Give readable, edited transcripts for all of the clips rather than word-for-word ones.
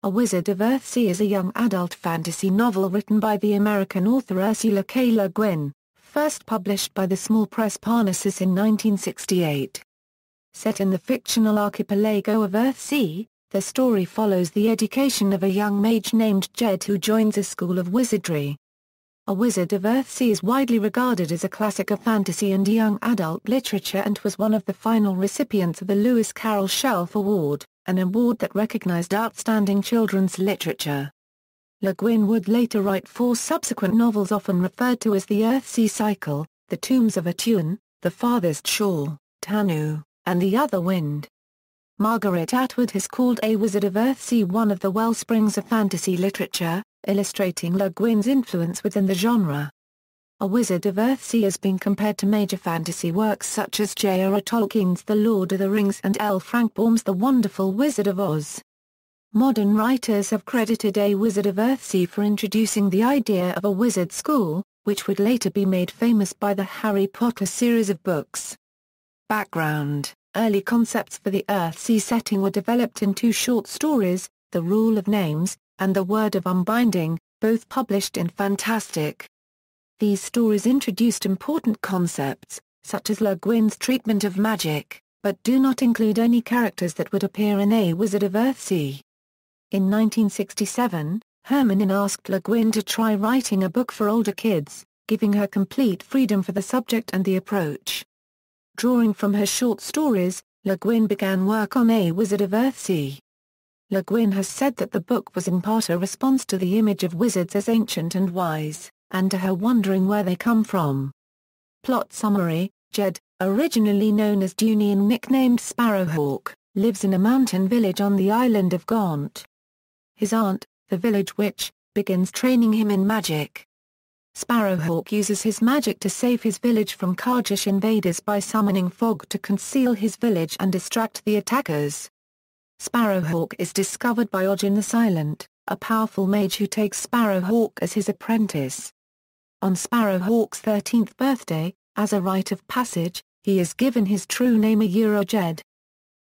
A Wizard of Earthsea is a young adult fantasy novel written by the American author Ursula K. Guin, first published by the small press Parnassus in 1968. Set in the fictional archipelago of Earthsea, the story follows the education of a young mage named Jed who joins a school of wizardry. A Wizard of Earthsea is widely regarded as a classic of fantasy and young adult literature and was one of the final recipients of the Lewis Carroll Shelf Award, an award that recognized outstanding children's literature. Le Guin would later write 4 subsequent novels often referred to as the Earthsea Cycle, The Tombs of Atuan, The Farthest Shore, Tehanu, and The Other Wind. Margaret Atwood has called A Wizard of Earthsea one of the wellsprings of fantasy literature, illustrating Le Guin's influence within the genre. A Wizard of Earthsea has been compared to major fantasy works such as J.R.R. Tolkien's The Lord of the Rings and L. Frank Baum's The Wonderful Wizard of Oz. Modern writers have credited A Wizard of Earthsea for introducing the idea of a wizard school, which would later be made famous by the Harry Potter series of books. Background: early concepts for the Earthsea setting were developed in 2 short stories, The Rule of Names, and The Word of Unbinding, both published in Fantastic. These stories introduced important concepts, such as Le Guin's treatment of magic, but do not include any characters that would appear in A Wizard of Earthsea. In 1967, Herman asked Le Guin to try writing a book for older kids, giving her complete freedom for the subject and the approach. Drawing from her short stories, Le Guin began work on A Wizard of Earthsea. Le Guin has said that the book was in part a response to the image of wizards as ancient and wise, and to her wondering where they come from. Plot summary: Jed, originally known as Duny and nicknamed Sparrowhawk, lives in a mountain village on the island of Gaunt. His aunt, the village witch, begins training him in magic. Sparrowhawk uses his magic to save his village from Kargish invaders by summoning fog to conceal his village and distract the attackers. Sparrowhawk is discovered by Ogin the Silent, a powerful mage who takes Sparrowhawk as his apprentice. On Sparrowhawk's 13th birthday, as a rite of passage, he is given his true name Jed.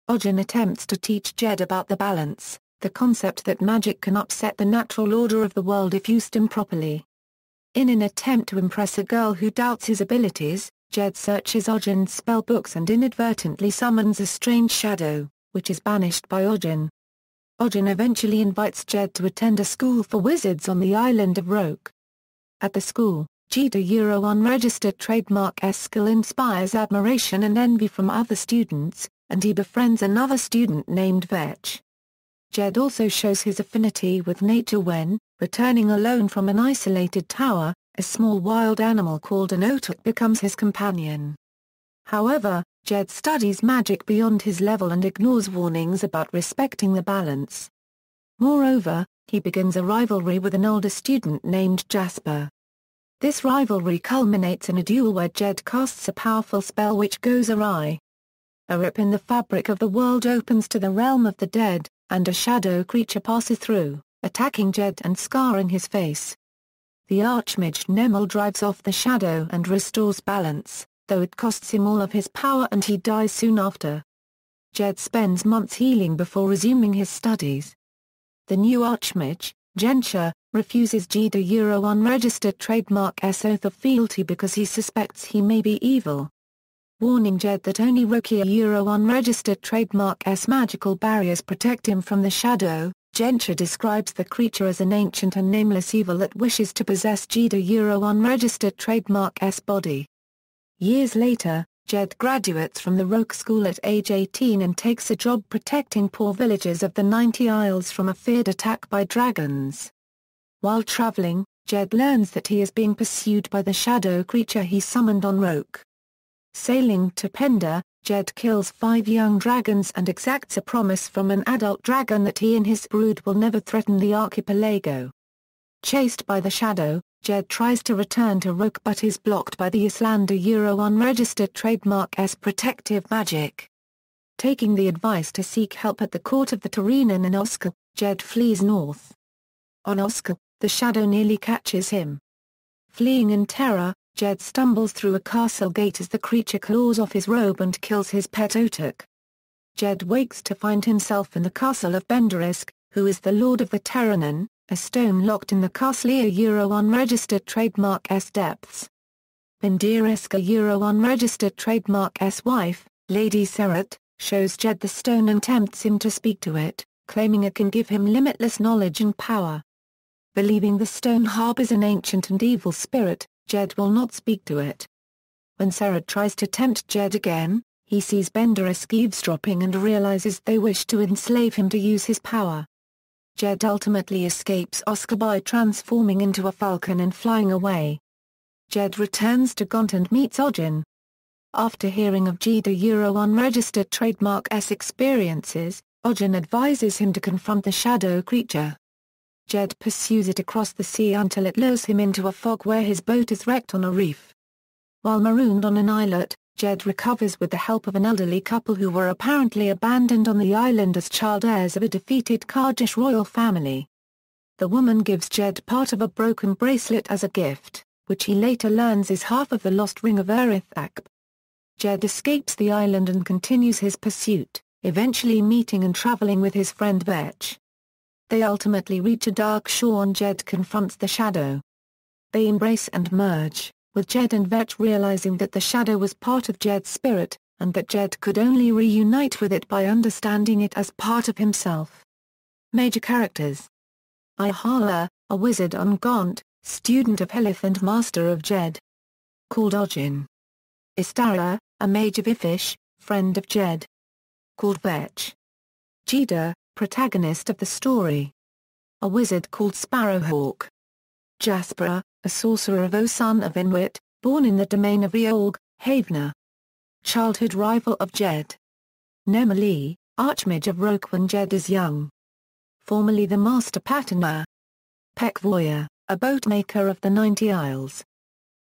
Ogin attempts to teach Jed about the balance, the concept that magic can upset the natural order of the world if used improperly. In an attempt to impress a girl who doubts his abilities, Jed searches Ogin's spellbooks and inadvertently summons a strange shadow, which is banished by Ogin. Ogin eventually invites Jed to attend a school for wizards on the island of Roke. At the school, J.R.R. unregistered trademark skill inspires admiration and envy from other students, and he befriends another student named Vetch. Jed also shows his affinity with nature when, returning alone from an isolated tower, a small wild animal called an otuk becomes his companion. However, Jed studies magic beyond his level and ignores warnings about respecting the balance. Moreover, he begins a rivalry with an older student named Jasper. This rivalry culminates in a duel where Jed casts a powerful spell which goes awry. A rip in the fabric of the world opens to the realm of the dead, and a shadow creature passes through, attacking Jed and scarring his face. The archmage Nemel drives off the shadow and restores balance, though it costs him all of his power and he dies soon after. Jed spends months healing before resuming his studies. The new archmage, Gensha, refuses J.R.R. unregistered trademark oath of fealty because he suspects he may be evil. Warning Jed that only J.R.R. unregistered trademark magical barriers protect him from the shadow, Gensha describes the creature as an ancient and nameless evil that wishes to possess J.R.R. unregistered trademark body. Years later, Jed graduates from the Roke School at age 18 and takes a job protecting poor villagers of the 90 Isles from a feared attack by dragons. While traveling, Jed learns that he is being pursued by the shadow creature he summoned on Roke. Sailing to Penda, Jed kills 5 young dragons and exacts a promise from an adult dragon that he and his brood will never threaten the archipelago. Chased by the shadow, Jed tries to return to Roke but is blocked by the Islander Euro unregistered trademark protective magic. Taking the advice to seek help at the court of the Turinan in Oscar, Jed flees north. On Oscar, the shadow nearly catches him. Fleeing in terror, Jed stumbles through a castle gate as the creature claws off his robe and kills his pet otuk. Jed wakes to find himself in the castle of Bendarisk, who is the Lord of the Tehanu, a stone locked in the castle unregistered trademark S depths. Bindiriska unregistered trademark S wife, Lady Serret, shows Jed the stone and tempts him to speak to it, claiming it can give him limitless knowledge and power. Believing the stone harbors an ancient and evil spirit, Jed will not speak to it. When Serret tries to tempt Jed again, he sees Bindirisk eavesdropping and realizes they wish to enslave him to use his power. Jed ultimately escapes Oscar by transforming into a falcon and flying away. Jed returns to Gaunt and meets Ogin. After hearing of Jeda unregistered trademark S experiences, Ogin advises him to confront the shadow creature. Jed pursues it across the sea until it lures him into a fog where his boat is wrecked on a reef. While marooned on an islet, Jed recovers with the help of an elderly couple who were apparently abandoned on the island as child heirs of a defeated Kardish royal family. The woman gives Jed part of a broken bracelet as a gift, which he later learns is half of the lost ring of Earthsea. Jed escapes the island and continues his pursuit, eventually meeting and traveling with his friend Vetch. They ultimately reach a dark shore and Jed confronts the shadow. They embrace and merge, with Jed and Vetch realizing that the shadow was part of Jed's spirit, and that Jed could only reunite with it by understanding it as part of himself. Major characters: Ihala, a wizard on Gaunt, student of Helith and master of Jed. Called Ogin. Istara, a mage of Ifish, friend of Jed. Called Vetch. Jeda, protagonist of the story. A wizard called Sparrowhawk. Jaspera, a sorcerer of Osun of Inuit, born in the domain of Eorg, Havna. Childhood rival of Jed. Nemali, archmage of Roke when Jed is young. Formerly the master pattern. Pekvoya, a boatmaker of the 90 Isles.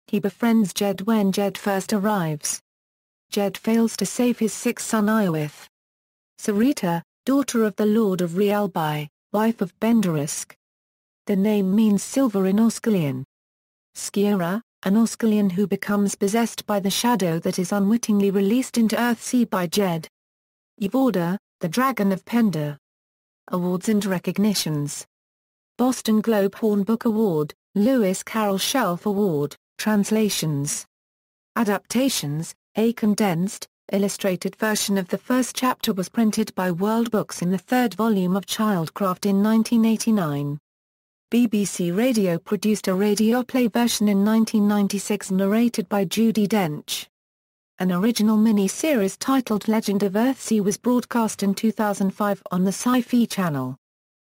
He befriends Jed when Jed first arrives. Jed fails to save his sick son Iowith. Sarita, daughter of the Lord of Rialbai, wife of Bindirisk. The name means silver in Osculian. Skiera, an Osculian who becomes possessed by the shadow that is unwittingly released into Earthsea by Jed. Yvorda, the Dragon of Penda. Awards and recognitions: Boston Globe Horn Book Award, Lewis Carroll Shelf Award, translations. Adaptations: a condensed, illustrated version of the first chapter was printed by World Books in the third volume of Childcraft in 1989. BBC Radio produced a radio play version in 1996 narrated by Judi Dench. An original mini-series titled Legend of Earthsea was broadcast in 2005 on the Sci-Fi Channel.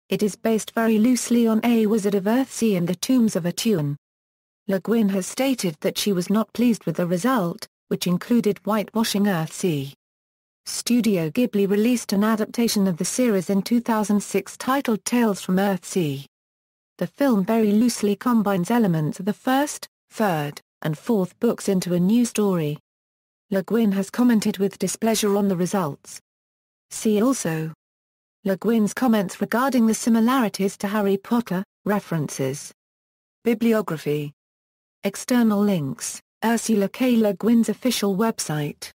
It is based very loosely on A Wizard of Earthsea and the Tombs of Atuan. Le Guin has stated that she was not pleased with the result, which included whitewashing Earthsea. Studio Ghibli released an adaptation of the series in 2006 titled Tales from Earthsea. The film very loosely combines elements of the first, third, and fourth books into a new story. Le Guin has commented with displeasure on the results. See also: Le Guin's comments regarding the similarities to Harry Potter, references. Bibliography. External links: Ursula K. Le Guin's official website.